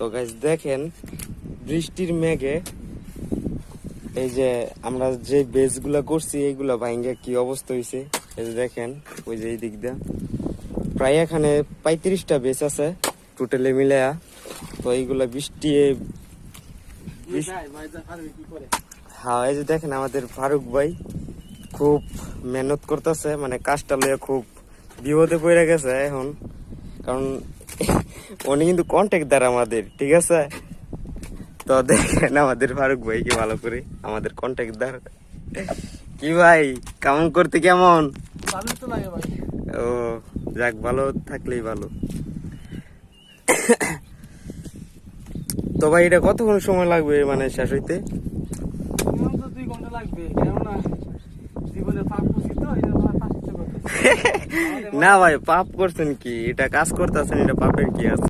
তো গাইস দেখেন বৃষ্টির মেঘে এই যে আমরা যে বেজ গুলা করছি এইগুলা ভাঙ্গে কি অবস্থা হয়েছে। এই যে দেখেন ওই যে এই দিক দিয়ে প্রায় এখানে 35টা বেজ আছে টোটালি মিলায়া। তো এইগুলা বৃষ্টি হ্যাঁ এই যে দেখেন আমাদের ফারুক ভাই খুব মেহনত করতেছে, মানে কাজটা লইয়া খুব বিপদে পড়ে গেছে এখন, কারণ উনি কিন্তু কন্ট্যাক্টদার আমাদের, ঠিক আছে। তো দেখেন আমাদের ফারুক ভাই কি ভালো করে আমাদের কন্ট্যাক্টদার। কি ভাই কেমন করতে কেমন? ভালো তো লাগে ভাই। ও যাক, ভালো থাকলেই ভালো। তো ভাই এটা কতক্ষণ সময় লাগবে মানে শেষ হইতে? মিনিমাম তো 2 ঘন্টা লাগবে, কেননা জীবনে পাপ করছি তো এই জন্য পাপ করতে। না ভাই পাপ করছেন কি, এটা কাজ করতেছেন, এটা পাপের কি আছে?